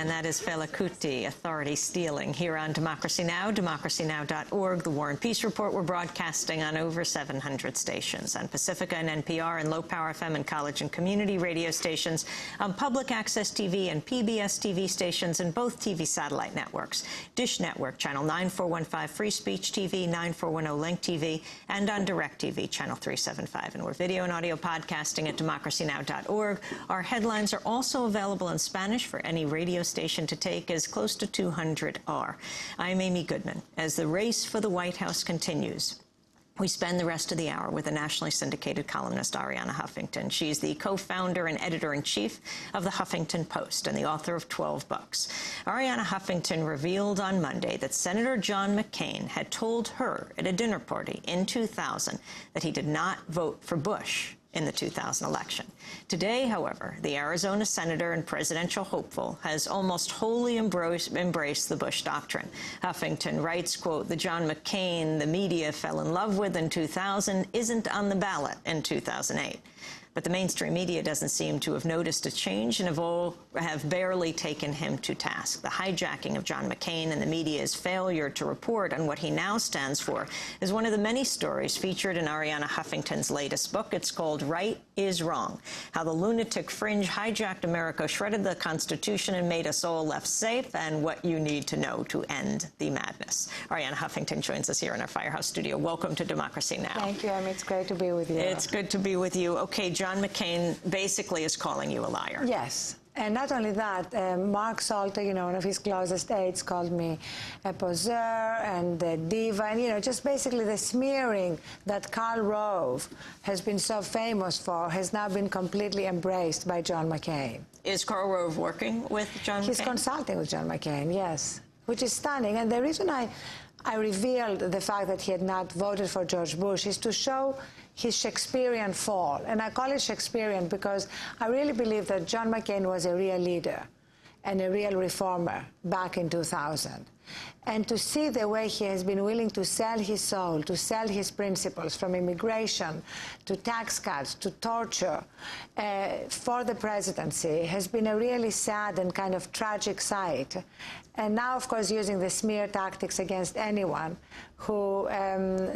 And that is Fela Kuti, Authority Stealing, here on Democracy Now!, democracynow.org. The War and Peace Report. We're broadcasting on over 700 stations, on Pacifica and NPR and Low Power FM and college and community radio stations, on public access TV and PBS TV stations, and both TV satellite networks, Dish Network, Channel 9415, Free Speech TV, 9410 Link TV, and on DirecTV, Channel 375. And we're video and audio podcasting at democracynow.org. Our headlines are also available in Spanish for any radio station to take, as close to 200 are. I'm Amy Goodman. As the race for the White House continues, we spend the rest of the hour with the nationally syndicated columnist Arianna Huffington. She's the co-founder and editor-in-chief of the Huffington Post and the author of 12 books. Arianna Huffington revealed on Monday that Senator John McCain had told her at a dinner party in 2000 that he did not vote for Bush in the 2000 election. Today, however, the Arizona senator and presidential hopeful has almost wholly embraced the Bush doctrine. Huffington writes, quote, "The John McCain the media fell in love with in 2000 isn't on the ballot in 2008. But the mainstream media doesn't seem to have noticed a change and have barely taken him to task. The hijacking of John McCain and the media's failure to report on what he now stands for is one of the many stories featured in Arianna Huffington's latest book. It's called Right is Wrong: How the Lunatic Fringe Hijacked America, Shredded the Constitution, and Made Us All Left Safe, and What You Need to Know to End the Madness. Arianna Huffington joins us here in our Firehouse studio. Welcome to Democracy Now! Thank you, Amy. It's great to be with you. It's good to be with you. Okay, John McCain basically is calling you a liar. Yes. And not only that, Mark Salter, one of his closest aides, called me a poseur and a diva, and, just basically the smearing that Karl Rove has been so famous for has now been completely embraced by John McCain. Is Karl Rove working with John McCain? He's consulting with John McCain, yes, which is stunning. And the reason I revealed the fact that he had not voted for George Bush is to show his Shakespearean fall. And I call it Shakespearean because I really believe that John McCain was a real leader and a real reformer back in 2000. And to see the way he has been willing to sell his soul, to sell his principles, from immigration to tax cuts to torture for the presidency, has been a really sad and kind of tragic sight. And now, of course, using the smear tactics against anyone who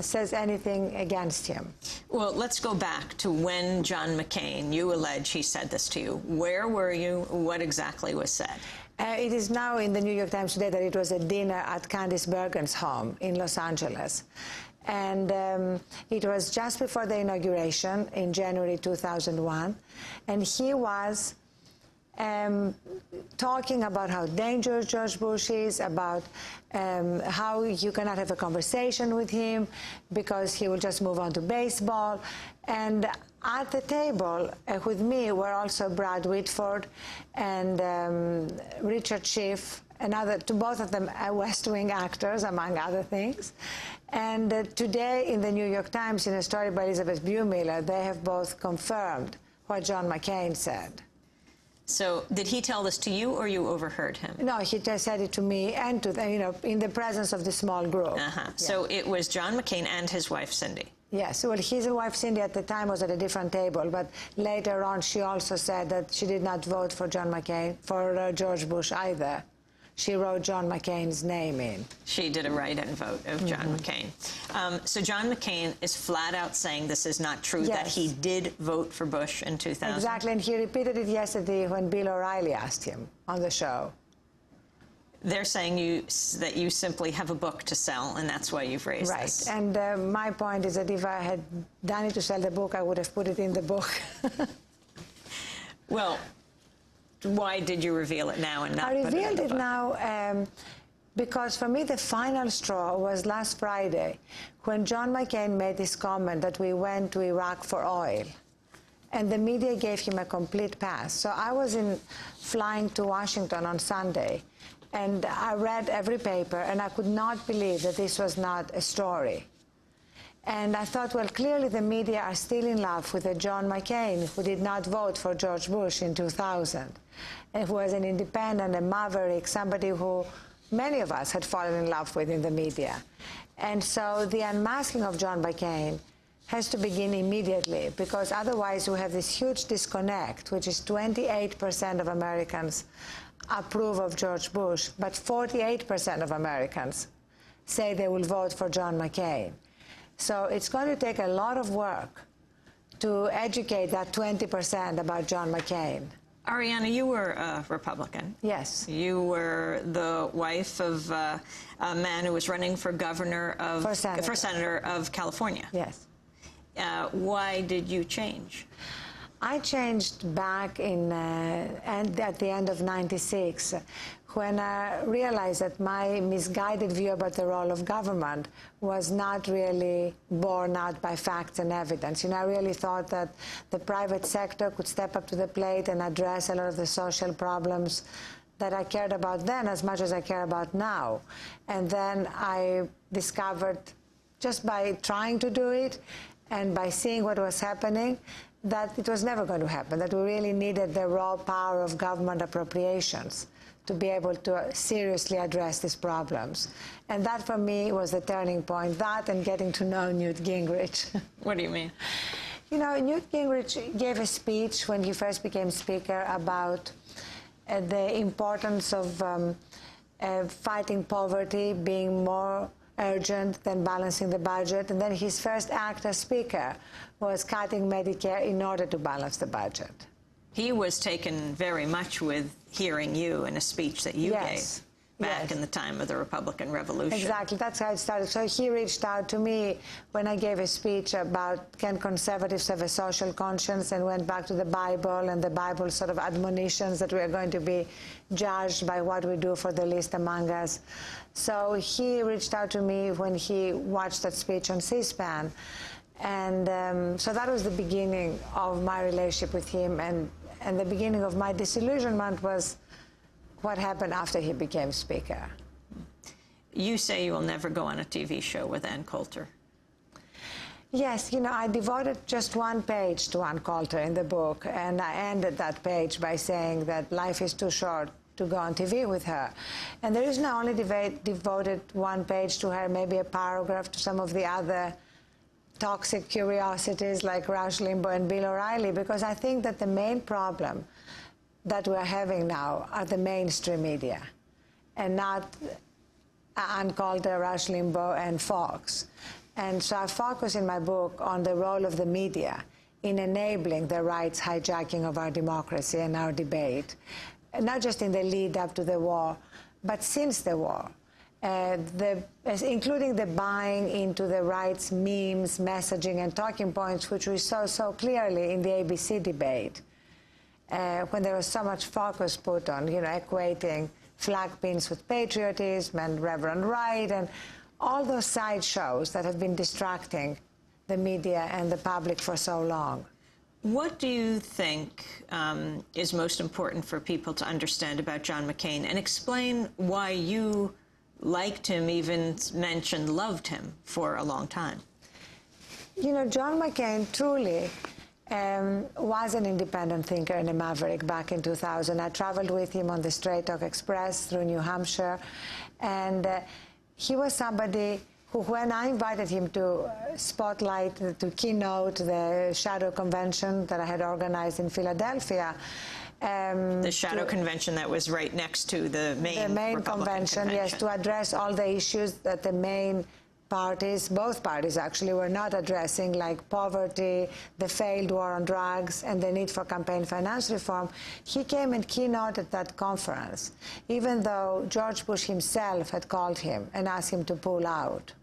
says anything against him. Well, let's go back to when John McCain, you allege he said this to you. Where were you? What exactly was said? It is now in the New York Times today that it was a dinner at Candice Bergen's home in Los Angeles. And it was just before the inauguration in January 2001. And he was talking about how dangerous George Bush is, about how you cannot have a conversation with him because he will just move on to baseball. And at the table with me were also Brad Whitford and Richard Schiff, both of them West Wing actors, among other things. And today in the New York Times, in a story by Elizabeth Buemiller, they have both confirmed what John McCain said. So did he tell this to you, or you overheard him? No, he just said it to me and to them, in the presence of the small group. Yeah. So it was John McCain and his wife, Cindy. Yes, well, his wife, Cindy, at the time was at a different table, but later on she also said that she did not vote for John McCain, for George Bush either. She wrote John McCain's name in. She did a write-in vote of John McCain. So John McCain is flat out saying this is not true, that he did vote for Bush in 2000? Exactly, and he repeated it yesterday when Bill O'Reilly asked him on the show. They're saying that you simply have a book to sell, and that's why you've raised this. Right, and my point is that if I had done it to sell the book, I would have put it in the book. Well, why did you reveal it now and not put it in the book? I revealed it now because for me the final straw was last Friday when John McCain made this comment that we went to Iraq for oil. And the media gave him a complete pass. So I was flying to Washington on Sunday, and I read every paper, and I could not believe that this was not a story. And I thought, well, clearly the media are still in love with a John McCain who did not vote for George Bush in 2000, and who was an independent, a maverick, somebody who many of us had fallen in love with in the media. And so the unmasking of John McCain has to begin immediately, because otherwise we have this huge disconnect, which is 28% of Americans approve of George Bush, but 48% of Americans say they will vote for John McCain. So it's going to take a lot of work to educate that 20% about John McCain. Arianna, you were a Republican. Yes. You were the wife of a man who was running for senator of California. Yes. Why did you change? I changed back at the end of '96, when I realized that my misguided view about the role of government was not really borne out by facts and evidence. I really thought that the private sector could step up to the plate and address a lot of the social problems that I cared about then as much as I care about now. And then I discovered, just by trying to do it and by seeing what was happening, that it was never going to happen, that we really needed the raw power of government appropriations to be able to seriously address these problems. And that, for me, was the turning point, that and getting to know Newt Gingrich. What do you mean? Newt Gingrich gave a speech when he first became Speaker about the importance of fighting poverty being more urgent than balancing the budget. And then his first act as Speaker was cutting Medicare in order to balance the budget. He was taken very much with hearing you in a speech that you gave back in the time of the Republican Revolution. Exactly, that's how it started. So he reached out to me when I gave a speech about can conservatives have a social conscience, and went back to the Bible and the Bible's sort of admonitions that we are going to be judged by what we do for the least among us. So he reached out to me when he watched that speech on C-SPAN. And so that was the beginning of my relationship with him, and the beginning of my disillusionment was what happened after he became Speaker. You say you will never go on a TV show with Ann Coulter. Yes, I devoted just one page to Ann Coulter in the book, and I ended that page by saying that life is too short to go on TV with her. And the reason I only devoted one page to her, maybe a paragraph to some of the other toxic curiosities like Rush Limbaugh and Bill O'Reilly, because I think that the main problem that we're having now are the mainstream media, and not Ann Coulter, Rush Limbaugh, and Fox. And so I focus in my book on the role of the media in enabling the rights hijacking of our democracy and our debate, not just in the lead up to the war, but since the war. Including the buying into the rights memes, messaging, and talking points, which we saw so clearly in the ABC debate, when there was so much focus put on, equating flag pins with patriotism and Reverend Wright and all those sideshows that have been distracting the media and the public for so long. What do you think is most important for people to understand about John McCain, and explain why you liked him, even mentioned loved him for a long time? John McCain truly was an independent thinker and a maverick back in 2000. I traveled with him on the Straight Talk Express through New Hampshire, and he was somebody who, when I invited him to spotlight, to keynote the Shadow Convention that I had organized in Philadelphia, the Shadow Convention that was right next to the main convention, yes, to address all the issues that the main parties, both parties actually, were not addressing, like poverty, the failed war on drugs, and the need for campaign finance reform. He came and keynoted that conference, even though George Bush himself had called him and asked him to pull out.